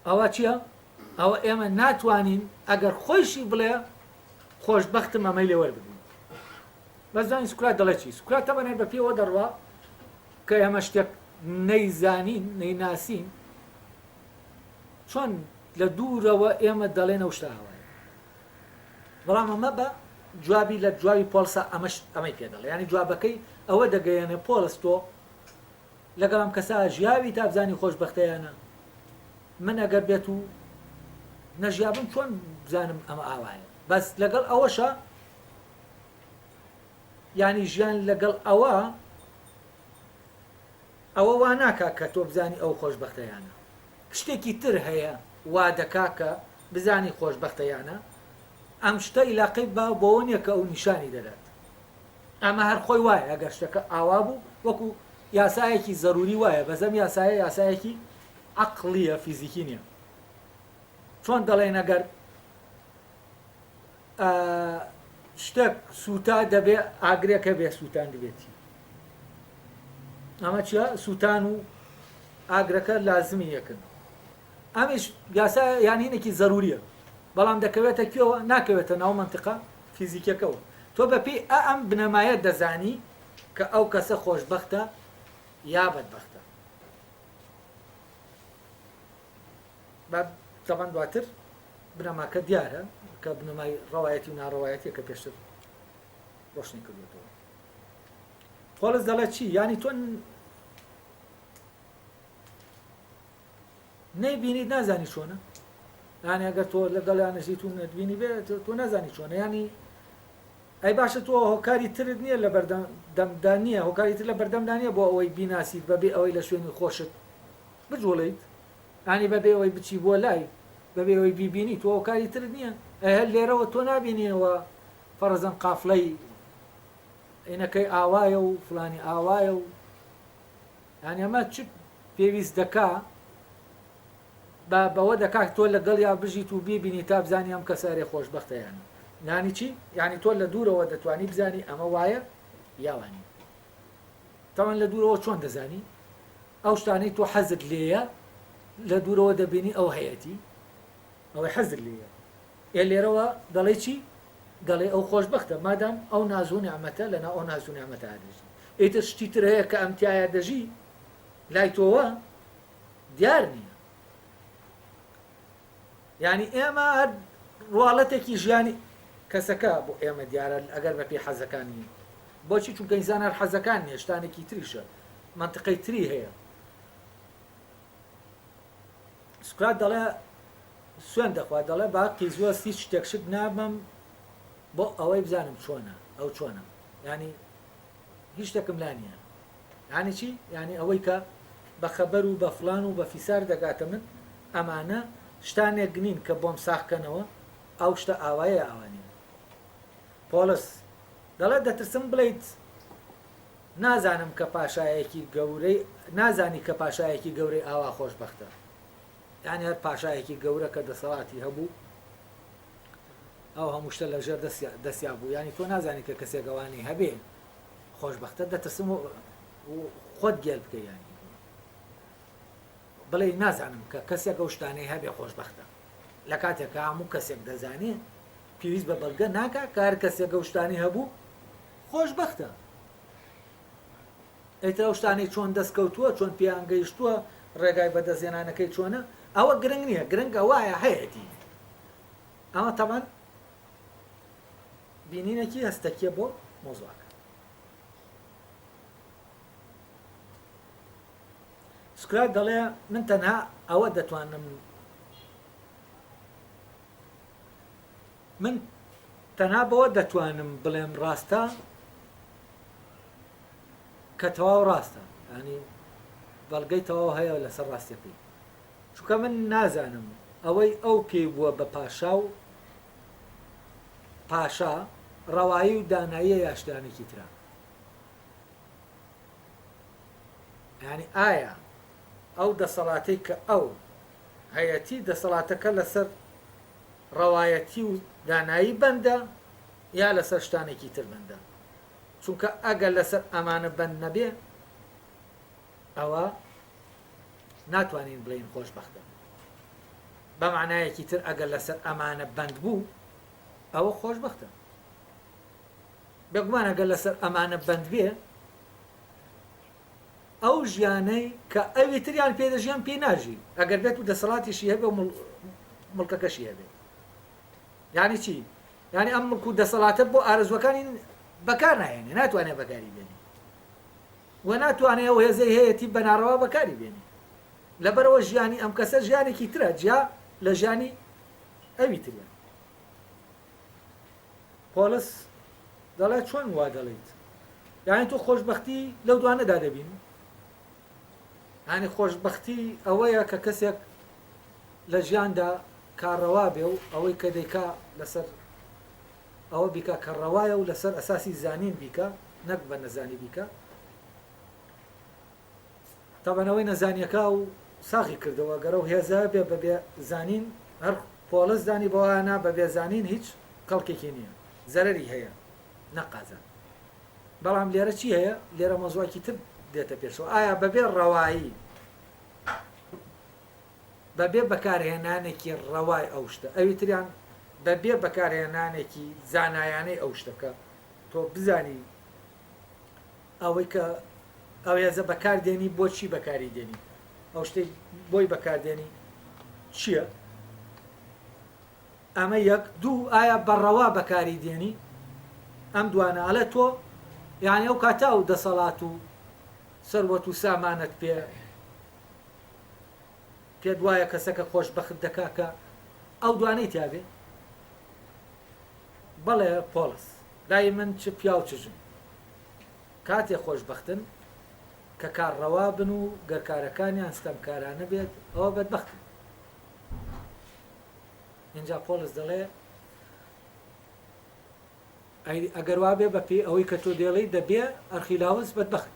ئەوە چییە؟ ئەوە ئێمە ناتوانین ئەگەر خۆشی بڵێ خۆشبەختم ئەمەی لێ وەربگرین بەزانی سوکرات دەڵێ چی سوکرات تەمەنێت بە پێوە دەڕوا کە ئێمە شتێک نەیزانین نەیناسین چۆن لە دوورەوە ئێمە دەڵێنە شتا هەوایە بەڵام ئەمە بە جوابی لە جوابی پۆلسا ئەمەی پێ دەڵێ ینی جوابەکەی ئەوە دەگەیەنێ پۆلس تۆ لەگەڵام کەسا ژیاوی تا بزانی خۆشبەختەیانە من ئەگەر بێت و نەژیابم چۆن بزانم ئەمە ئاوایە بەس لەگەڵ ئەوەشە ینی ژیان لەگەڵ ئەوە وا ناکا کە تۆ بزانی ئەو خۆشبەختەیانە شتێکی تر هەیە وا دەکا کە بزانی خۆشبەختەیانە ئەم شتە عیلاقەی بۆەوە نییە کە ئەو نیشانی دەدات ئەمە هەر خۆی وایە ئەگەر شتەکە ئاوا بوو وەکو یاسایەکی زەروری وایە بەزەم یاسایەکی عەقڵیە فیزیکی نییە چۆن دەڵێن ئەگەر شتێک سوتا دەبێ ئاگرێکە بێ سووتان دەبێتی ئەمە چیە سووتان و ئاگرەکە لازمی یەکن ئەمیش یاسا یانینێکی زەروریە بەڵام دەکەوێتە کوێوە ناکەوێتە ناو منتیقە فیزیکەکەەوە تۆ بەپێی ئەم بنەمایە دەزانی کە ئەو کەسە خۆشبەختە یا بەدبەختە طبعا دواتر بنەماکە دیارە کە بنەمای ڕەوایەتی و ناڕەوایەتیە کە پێشتر ڕۆشنی کردوێتەوە پۆلس دەڵێت چی ینی تۆ نەیبینیت نازانی چۆنە ینی ئەگەر تۆ لەگەڵیان نەژیت و نەتبینی بێت تۆ نازانی چۆنە ینی ئەی باشە تۆ هۆکاری ترت نییە لە بەردەمدا نییە هۆکاری تر لە بەردەمدا نییە بۆ ئەوەی بیناسیت بەبێ ئەوەی لە شوێنی خۆشت بجوڵیت ینی بەبێ ئەوەی بچی بۆ لای بەبێ ئەوەی بیبینی تۆ هۆکاری ترت نییە هەر لێرەوە تۆ نابینیەوە فەرزەن قافڵەی عینەکەی ئاوایە و فلانی ئاوایە و ینی ئەمە چ پێویست دەکا بەوە دەکات تۆ لەگەڵ یا بژیت و بیبینی تا بزانی ئەم کەسارێ خۆشبەختەیانە نانی چی یعنی تۆ لە دوورەوە دەتوانی بزانی ئەمە وایە یاوانی تاوان لە دوورەوە چۆن دەزانی ئەو شتانەی تۆ حەزت لێیە لە دوورەوە دەبینی ئەو هەیەی ئەوەی حەزت لێیە لێرەوە دەڵێ چی دەڵێ ئەو خۆشبەختە مادام ئەو نازوو نیعمەتە لەنا ئەو نازوو نیعمەتە دەژی ئیتر شتی تر هەیە کە ئەمتیایە دەژی لای تۆوە دیار نییە ینی ئێمە هەر ڕواڵەتێکی ژیانی کەسەکە بۆ ئێمە دیارە ئەگەر بە پێی حەزەکانی بۆچی چونکە ئینسان هەر حەزەکان نیە شتانێکی تریشە منطقەی تری هەیە سوکرات دەڵێ سوێن دەخوات دەڵێ با قیزووە هیچ شتێکشت نابم بۆ ئەوەی بزانم چۆنە ئەو چۆنە ینی هیچ شتێکم لا نییە یانی چی ینی ئەوەی کە بە خەبەر و بە فلان و بە فیسار دەگاتە من ئەمانە شتانێک نین کە بۆم ساخکەنەوە ئەو شتە ئاوایە ئەوانە پۆلس دەڵێت دەترسم بڵیت نازانم کە پاشایەکی گەورەی نازانی کە پاشایەکی گەورەی ئاوا خۆشبەختە یعنی هەر پاشایەکی گەورە کە دەسەڵاتی هەبوو ئەو هەموو شتە لەژێر دەستیا بوو ینی تۆ نازانی کە کەسێکەوانی هەبێ خۆشبەختە دەترسم و خۆت گێل بکە ینی بڵێ نازانم کە کەسێک ئەو شتانەی هەبێ خۆشبەختە لە کاتێکە هەموو کەسێک دەزانێت پێویست بە بەڵگە ناکە کار کەسێک ئەو شتانی هەبوو خۆشبەختە ئیتر ئەو شتانی چۆن دەستکەوتووە چۆن پیانگەیشتووە ڕێگای بەدەستێنانەکەی چۆنە ئەوە گرنگ نییە گرنگە وایە هەیەی ئەمە تەمان بینینێکی هەستەکیە بۆ مۆزوعەکە سکرات دەڵێ من تەنها ئەوە دەتوانم من تەنها بەوە دەتوانم بڵێم ڕاستە کە تەواو ڕاستە ینی بەڵگەی تەواو هەیە لەسەر ڕاستیەکەی چونکە من نازانم ئەوەی ئەو پێی بووە بە پاشا ڕەوایی و داناییە یاشتانێکی ترا ینی ئایا ئەو دەسەڵاتەی کە ئەو هەیەتی دەسەڵاتەکە لەسەر ڕەوایەتی و دانایی بەندە یا لەسەر شتانێکی تر بەندە چونکە ئەگەر لەسەر ئەمانە بەند نەبێ ئەوە ناتوانین بڵین خۆشبەختە بە معنایەکی تر ئەگەر لەسەر ئەمانە بەند بوو ئەوە خۆشبەختە بێگومان ئەگەر لەسەر ئەمانە بەند بێ ئەو ژیانەی کە ئەوی تریان پێدەژیان پێ ناژی ئەگەر بێت و دەسەڵاتیشی هەبێ و مڵکەکەشی هەبێ یعنی چی یعنی ئەم مڵک و دەسەڵاتە بۆ ئارەزوەکانی بەکار نایێنێ ناتوانێت بەکاری بێنی و ناتوانێت ئەو هێزەی هەیەی بەناڕەوا بەکاری بێنی لەبەرەوە ژیانی ئەم کەسە ژیانێکی ترە جیا لە ژیانی ئەوی تریان پۆلس دەڵێت چۆن وا دەڵێیت یعنی تۆ خۆشبەختی لەو دوانەدا دەبین ینی خۆشبەختی ئەوەیە کە کەسێک لە ژیاندا کارڕەوا بێ و ئەوەی کە دەیکا لەسەر ئەوە بیکە کە ڕەوایە و لەسەر ئەساسی زانین بیکە نەک بە نەزانی بیکە تابەنەوەی نەزانیەکە و ساغی کردەوە گەرە و هێزە بێ بەبێ زانین هەر پۆلس دانی بۆوانە بەبێ زانین هیچ کەڵکێکی نییە زەرەری هەیە نەقازە بەڵام لێرە چی هەیە لێرە مۆزوعێکی تر دێتە پێشەوە ئایا بەبێ ڕەوایی بەبێ بەکارهێنانێکی ڕەوای ئەو شتە ئەوی تریان بەبێ بەکارهێنانێکی زانایانەی ئەو شتەکە تۆ بزانی ئەوەی کە ئەو هێزە بەکاردێنی بۆچی بەکاری دێنی ئەو شتەی بۆی بەکاردێنی چییە ئەمە یەک دوو ئایا بەڕەوا بەکاری دێنی ئەم دوانە ئەڵێ تۆ یعنی ئەو کاتا و دەسەڵات و سەروەت و سامانت پێ دوایە کەسەکە خۆشبەخت دەکا کە ئەو دوانەی تیاابێ بەڵێ پۆلس لای من چ پیا و چژم کاتێ خۆشبەختن کە کارڕەوا بن و گەرکارەکانیان ستەمکارانە بێت ئەوە بەدبەختن اینجا پۆلس دەڵێ ئەگەر وا بێ بە پێی ئەوەی کە تۆ دێڵی دەبێ ئەرخیلاوز بەدبەخت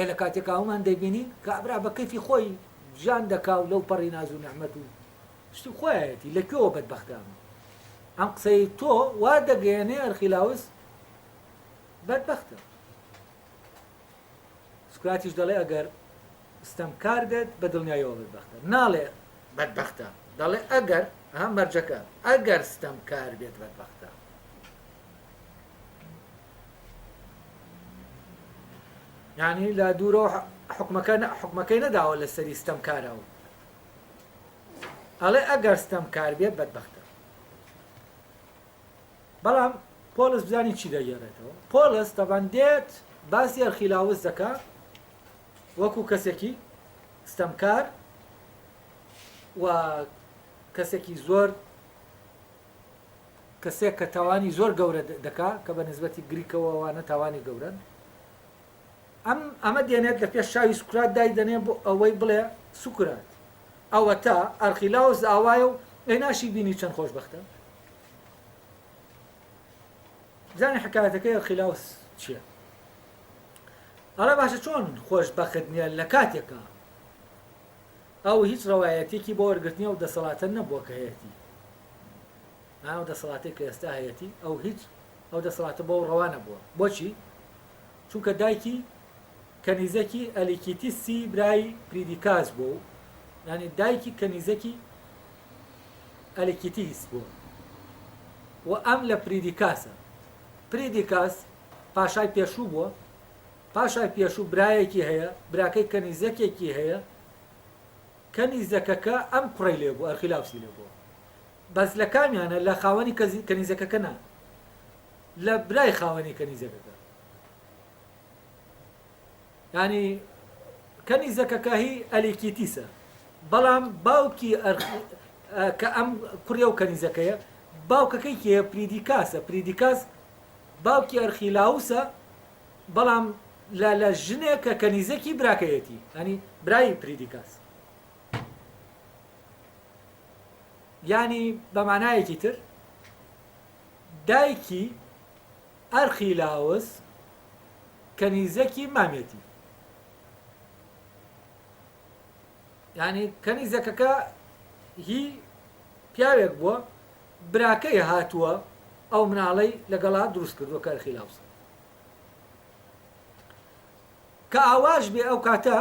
لە کاتێکا هەمان دەبینی کە ئەبرا بە کەیفی خۆی ژیان دەکا و لەو پەڕی ناز و نەحمەت و شتی خۆیەتی لەکوێوە بەدبەختانە ئەم قسەی تۆ وا دەگەیەنێ ئەرخیلاوز بەدبەختە سوکراتیش دەڵێ ئەگەر ستەمکار بێت بە دڵنیایەوە بەدبەختە ناڵێ بەدبەختە دەڵێ ئەگەر ئەم مەرجەکە ئەگەر ستەمکار بێت بەدبەختە یعنی لە دوورەوە حکمەکەی نەداوە لە سەری ستەمکارەوە ئەڵێ ئەگەر ستەمکار بێت بەدبەختە بەڵام پۆلس بزانی چی دەگێڕێتەوە پۆلس تەبەن دێت باسی ئەرخیلاوز دەکا وەکو کەسێکی ستەمکار و کەسێکی زۆر کەسێک کە تاوانی زۆر گەورە دەکا کە بە نسبەتی گریکەوەوانە تاوانی گەورن ئەمە دێنێت لە پێش شاوی سوکرات دای دەنێ بۆ ئەوەی بڵێ سوکرات ئەوە تا ئەرخیلاوز ئاوایە و ئەی ناشی بینی چەند خۆشبەختە زانی حکایەتەکەی ئەرخیلاوز چییە ئەڵێ باشە چۆن خۆشبەخت نییە لە کاتێکە ئەو هیچ ڕەوایەتێکی بۆ وەرگرتنی و دەسەڵاتە نەبووە کە هەیەتی ئەو دەسەڵاتی کە ئێستا هەیەتی ئەو هیچ ئەو دەسەڵاتە بۆ ڕەوا نەبووە بۆچی چونکە دایکی کەنیزەکی ئەلیکیتیسی برای پریدیکاس بوو یعنی دایکی کەنیزەکی ئەلیکیتیس بوو و ئەم لە پریدیکاسە پریدیکاس پاشای پێشوو بووە پاشای پێشوو برایەکی هەیە براکەی کەنیزەکێکی هەیە کەنیزەکەکە ئەم کوڕی لێ بوو ئەرخیلاوسی لێ بووە بەس لە کامیانە لە خاوەنی کەنیزەکەکە نا لە برای خاوەنی کەنیزەکەکە ینی کەنیزەکەکە هی ئەلیکیتیسە بەڵام باوکی کە ئەم کوڕیە و کەنیزەکەیە باوکەکەی کێ پریدیکاسە پریدیکاس باوکی ئەرخیلاوسە بەڵام لە ژنێک کە کەنیزەکی براکەیەتی ینی برای پریدیکاس ینی بە مانایەکی تر دایکی ئەرخیلاوس کەنیزەکی مامێتی ینی کەنیزەکەکە هی پیاوێک بووە براکەی هاتووە ئەو مناڵەی لەگەڵا دروست کردووە کە ئەرخیلاوسە کە ئاواش بێ ئەو کاتە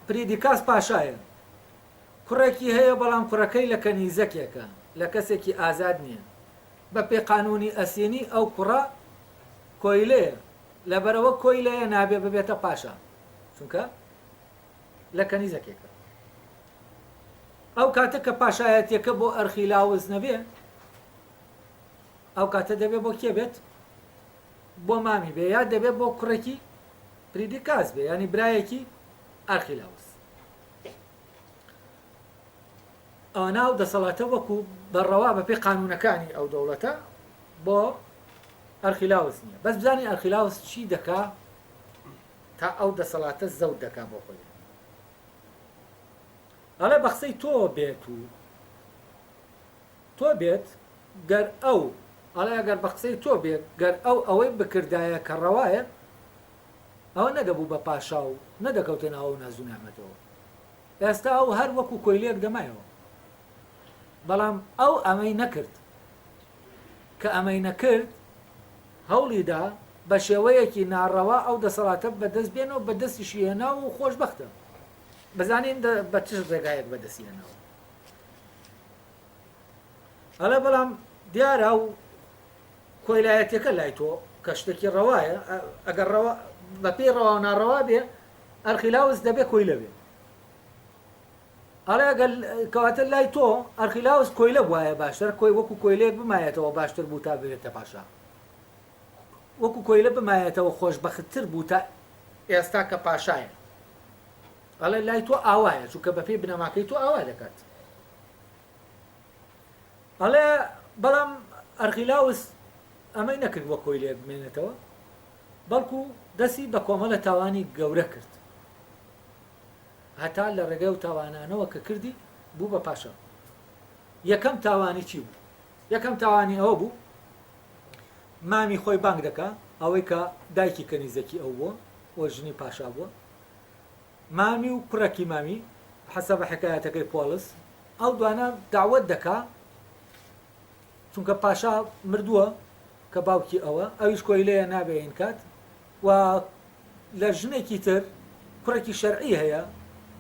پریدیکاس پاشایە کوڕێکی هەیە بەڵام کوڕەکەی لە کەنیزەکێکە لە کەسێکی ئازاد نییە بە پێ قانونی ئەسێنی ئەو کوڕە کۆیلەیە لەبەرەوە کۆیلەیە نابێ ببێتە پاشا چونکە لە کەنیزەکێکە ئەو کاتە کە پاشایەتێکە بۆ ئەرخیلاوز نەبێ ئەو کاتە دەبێت بۆ کێ بێت بۆ مامی بێ یا دەبێت بۆ کوڕێکی پریدیکاس بێ ینی برایەکی ئەرخیلاوز ئەوە ناو دەسەڵاتە وەکو بەڕەوا بە پێی قانونەکانی ئەو دەوڵەتە بۆ ئەرخیلاوز نییە بەس بزانین ئەرخیلاوز چی دەکا تا ئەو دەسەڵاتە زەوت دەکا بۆ خۆی ئەڵێ بە قسەی تۆ بێت و تۆ بێت گەر ئەو ئەڵێ ئەگەر بە قسەی تۆ بێت گەر ئەو ئەوەی بکردایە کە ڕەوایە ئەوە نەدەبوو بە پاشا و نەدەکەوتە ناو ناز و نعمەتەوە ئێستا ئەو هەر وەکو کۆیلێک دەمایەوە بەڵام ئەو ئەمەی نەکرد کە ئەمەی نەکرد هەوڵیدا بە شێوەیەکی ناڕەوا ئەو دەسەڵاتە بەدەست بێنەوە بەدەستیشی هێناوە و خۆشبەختە بزانین بە چ ڕێگایەک بەدەستی هێناوە ئەڵێ بەڵام دیارە و کۆیلایەتەکە لای تۆ کە شتێکی ڕەوایە ئەگەر بە پێی ڕەوا و ناڕەوا بێ ئەرخیلاوز دەبێ کۆیلە بێ ئەڵێ ئەگەر کەواتە لای تۆ ئەرخیلاوز کۆیلە بوایە باشتر کۆی وەکو کۆیلێک بمایێتەوە باشتر بوو تا بێتە پاشا وەکو کۆیلە بمایێتەوە خۆشبەختتر بوو تا ئێستا کە پاشایە ئەڵێ لای تۆ ئاوایە چونکە بە پێی بنەماکەی تۆ ئاوا دەکات ئەڵێ بەڵام ئەرخیلاوز ئەمەی نەکرد وە کۆیلێک بمێنێتەوە بەڵکو دەستی بە کۆمەڵە تاوانی گەورە کرد هەتا لە ڕێگەی و تاوانانەوە کە کردی بوو بە پاشا یەکەم تاوانی چی بوو یەکەم تاوانی ئەوە بوو مامی خۆی بانگ دەکا ئەوەی کە دایکی کەنیزەکی ئەو بووە وە ژنی پاشا بووە مامی و کوڕەکی مامی حەسە بە حکایەتەکەی پۆلس ئەو دوانە داوەت دەکا چونکە پاشا مردووە کە باوکی ئەوە ئەویش کۆیلەیە نابێن کات و لە ژنێکی تر کوڕێکی شەرعی هەیە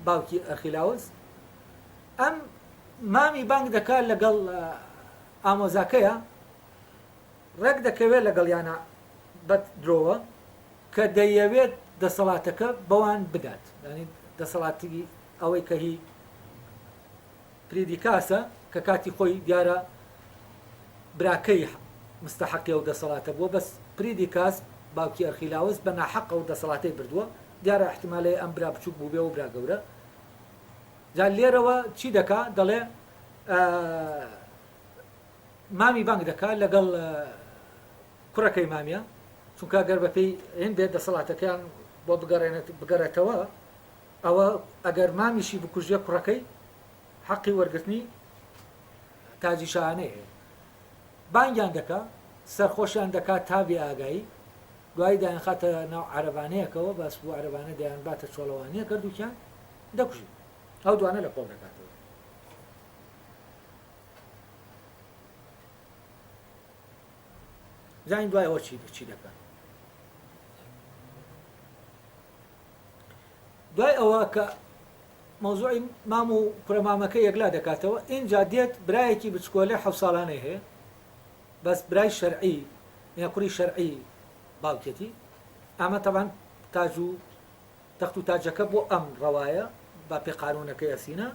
باوکی ئەرخیلاوز ئەم مامی بانگ دەکات لەگەڵ ئامۆزاکەیە ڕێک دەکەوێت لەگەڵیانە بەد درۆوە کە دەیەوێت دەسەڵاتەکە بەوان بدات ینی دەسەڵاتی ئەوەی کە هی پریدیکاسە کە کاتی خۆی دیارە براکەی مستحقی و دەسەڵاتە بووە بەس پریدیکاس باوکی ئەرخیلاوز بە ناحەق و دەسەڵاتی بردووە دیارە احتیمالەیە ئەم برا بچووک بوو بێ و برا گەورە جا لێرەوە چی دەکا دەڵێ مامی بانگ دەکات لەگەڵ کوڕەکەی مامیە چونکە گەر بەپێی هێن بێت دەسەڵاتەکەیان بۆ بگەڕێتەوە ئەوە ئەگەر مامیشی بکوژێ کوڕەکەی حەقی وەرگرتنی تاجی شانەیە بانگیان دەکا سەرخۆشیان دەکات تابی ئاگایی دوایی دایان خاتە ناو عەرەبانەیەکەوە باس بوو عەرەبانە دەیان باتە چۆڵەوانیە گەردووکیان دەکوژی ئەو دوانە لە قۆڵ دەکاتەوە زانین دوای ئەوە چی دەکات دوای ئەوە کە مەوزوعی مام و کوڕەمامەکە یەکلا دەکاتەوە اینجا دێت برایەکی بچکۆلێ 7 ساڵانەی هەیە بەس برای شەرعی یا کوڕی شەرعی باوکێتی ئەمە تەبان تاج و تەخت و تاجەکە بۆ ئەم ڕەوایە با پێ قانونەکەی ئەسینە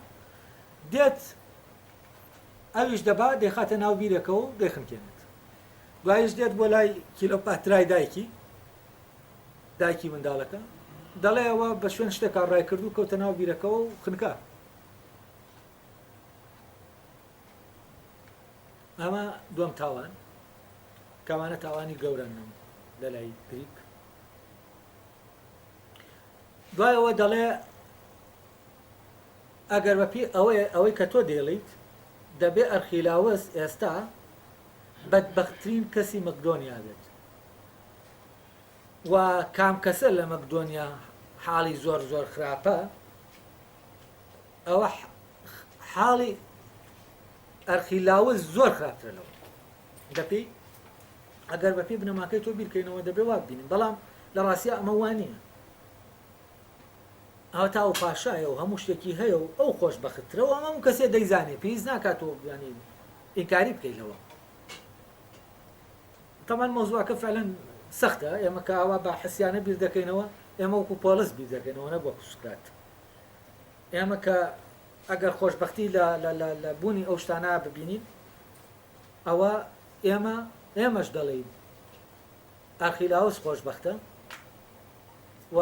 دێت ئەویش دەبا دەیخاتە ناو بیرەکەەوە و دەیخنکێنێت دوایش دێت بۆ لای کیلۆپاترای دایکی منداڵەکە دەڵێ ئەوە بە شوێن شتێکا ڕای کردو کەوتە ناو بیرەکەەوە و خنکە ئەمە دووەم تاوان کەوانە تاوانی گەورەنم لە لای گریک دوایەوە دەڵێ ئەگەر بەپی ئەوەی کە تۆ دێڵیت دەبێ ئەرخیلاوز ئێستا بەدبەختترین کەسی مەکدۆنیا بێت و کام کەسە لە مەکدۆنیا حاڵی زۆر زۆر خراپە ئەوە حاڵی ئەرخیلاوز زۆر خراپترە لەوە دەپی ئەگەر بەپی بنەماکەی تۆ بیرکەینەوە دەبێ وا ببینین بەڵام لە ڕاستیە ئەمە وانە ئەوە تا و پاشایە و هەموو شتێکی هەیە و ئەو خۆش بەخترەوە ئەمە کەسێ دەیزانێ پێویست ناکاتەوە ینی ئینکاری بکەیتەوە تەمان مۆزوعەکە فعلەن سەختە ئێمە کە ئەوە بە حسیانە بیر دەکەینەوە ئێمە وەکو پۆلس بیر دەکەینەوە نەک وەکو سوکات ئێمە کە ئەگەر خۆشبەختی لە بوونی ئەو شتانە ببینین ئەوە ئێمەش دەڵێین ئەرخیلاوز خۆشبەختە و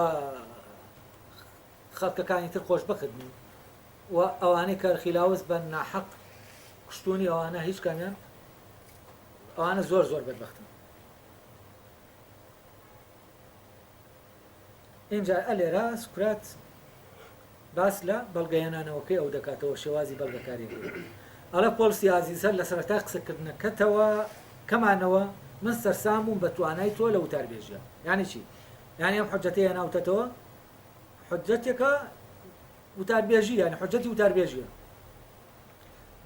خەڵکەکانی تر خۆشبەخت بوون و ئەوانەی کە ئەرخیلاوز بە ناحەق کوشتوونی ئەوانە هیچ کامیان ئەوانە زۆر زۆر بەدبەختن اینجا ئەلێرا سوکرات باس لە بەڵگەیەنانەوەکەی ئەو دەکاتەوە شێوازی بەڵگەکاریەکە ئەڵە پۆلسی عازیزە لە سەرەتا قسەکردنەکەتەوە کەمانەوە من سەرسام بووم بە توانای تۆ لە وتاربێژیە یعنی چی؟ یعنی ئەم حجەتەیە ناوتەتەوە حجەتێکە وتاربێژی یعنی حجەتی وتاربێژیە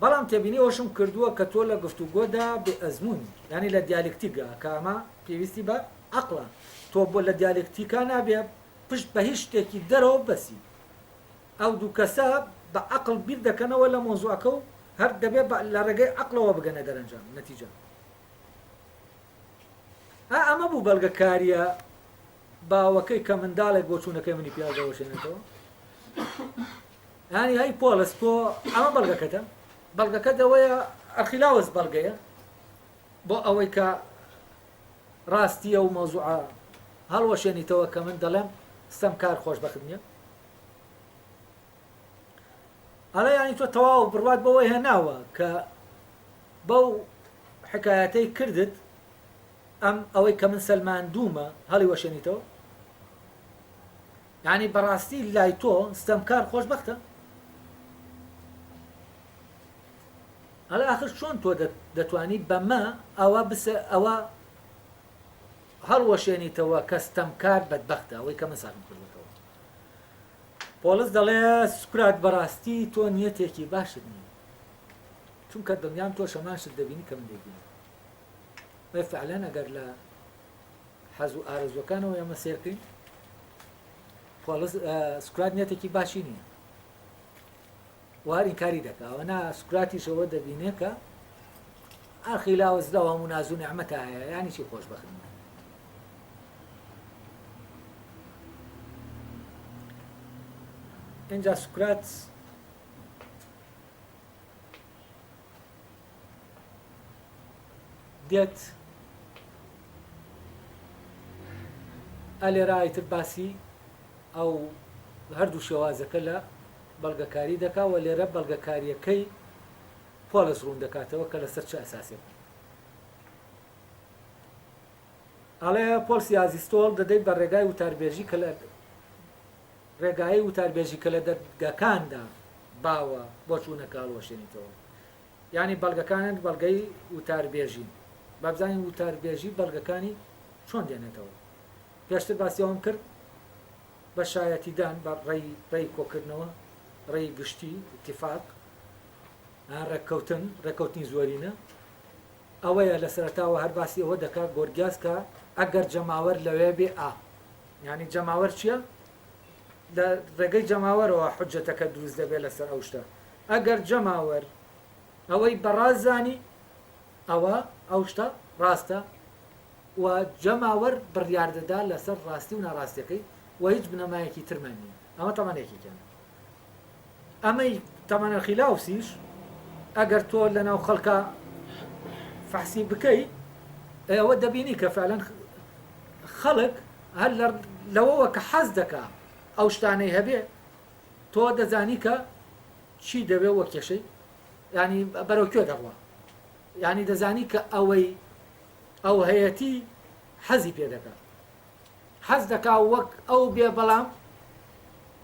بەڵام تێبینی ئەوشم کردووە کە تۆ لە گفتوگۆدا بێ ئەزمون یعنی لە دیالکتیکە کە ئەمە پێویستی بە عەقڵە تۆ بۆ لە دیالکتیکا نابێ پشت بە هیچ شتێکی دەرەوە بەسی ئەو دوو کەسە بە عەقڵ بیر دەکەنەوە لە مۆزوعەکە و هەر دەبێت لە ڕێگەی عەقڵەوە بگەنە دەرەنجام نەتیجە ئەمە بوو بەڵگەکاریە باوەکەی کە منداڵێک بۆ چوونەکەی منی پیاوەشێنێتەوە ینی هەی پۆلس تۆ ئەمە بەڵگەکەت ئەوەیە ئەرخیلاوز بەڵگەیە بۆ ئەوەی کە ڕاستیە و مەوزوعە هەڵوەشێنیتەوە کە من دەڵێم ستەم کار خۆشبەخت نییە ئەڵێ ینی تۆ تەواو بڕوات بەوەی هێناوە کە بەو حکایەتەی کردت ئەم ئەوەی کە من سەلمان دوومە هەڵی وەشێنیتەوە یعنی بەڕاستی لای تۆ ستەم کار خۆشبەختە ئەڵێ ئاخر چۆن تۆ دەتوانی بەمە ئەوە هەڵوەشێنیتەوە کە ستەمکار بەدبەختە ئەوەی کە من ساغم کردوەوە پۆلس دەڵێ سوکرات بەڕاستی تۆ نیەتێکی باشت نییە چونکە دڵنیام تۆ شەماشت دەبینی کە من دەبینی وی فعلەن ئەگەر لە حەز و ئارەزوەکانەوە ئێمە سێرکەین پۆلس سوکرات نیەتێکی باشی نییە وهر ئینکاری دەکا ئەوە سوکراتیشەوە دەبینێ کە ئاخیلاوەزدەوە هەموو ناز و نعمەتە هەیە یانی چی خۆشبەختن اینجا سوکرات دێت ئەلێرە ئایتر باسی ئەو هەردوو شێوازەکە لە بەڵگەکاری دەکا و لێرە بەڵگەکاریەکەی پۆلس ڕوون دەکاتەوە کە لەسەر چه ئەساسێک ئەڵێ پۆلسی ئازیستۆڵ دەدەیت بە ڕێگای وتاربێژی کە لە ڕێگایی وتاربێژی کە لە دەرگاکاندا باوە بۆ چوونە کاڵوەشێنیتەوە یعنی بەڵگەکانت بەڵگەی وتاربێژین با بزانین وتاربێژی بەڵگەکانی چۆن دێنێتەوە پێشتر باسیەوەم کرد بە شایەتیدان بە ڕێی کۆکردنەوە ڕێی گشتی اتفاق ڕێککەوتنی زۆرینە ئەوەیە لە سەرەتاوە هەر باسی ئەوە دەکات گۆرگیاز کە ئەگەر جەماوەر لەوێ بێ یعنی جەماوەر چییە؟ لە ڕێگەی جەماوەرەوە حجەتەکە دروست دەبێت لەسەر ئەو شتە ئەگەر جەماوەر ئەوەی بەڕازانی ئەوە ئەو شتە ڕاستە و جەماوەر بڕیاردەدا لەسەر ڕاستی و ناڕاستیەکەی و هیچ بنەمایەکی ترمان نیە ئەمە تەمانێکیکەن ئەمەی تەمانە خیلاوسیش ئەگەر تۆ لەناو خەڵکە فەحسی بکەی ئەوە دەبینی کە فعلەن خەڵک هەر لەوەوە کە حەز دەکا ئەو شتانەی هەبێ تۆ دەزانی کە چی دەبێ وە کێشەی ینی بەرەو کوێ دەڕوە ینی دەزانی کە ئەو هەیەتی حەزی پێ دەکات حەز دەکا وەک ئەو بێ بەڵام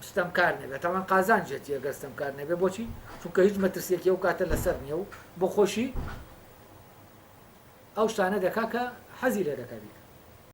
ستەمکار نەبێت تەمان قازان جێتی ئەگەر ستەمکار نەبێ بۆچی چونکە هیچ مەترسیەکی ئەو کاتە لەسەر نییە و بۆ خۆشی ئەو شتانە دەکا کە حەزی لێ دەکات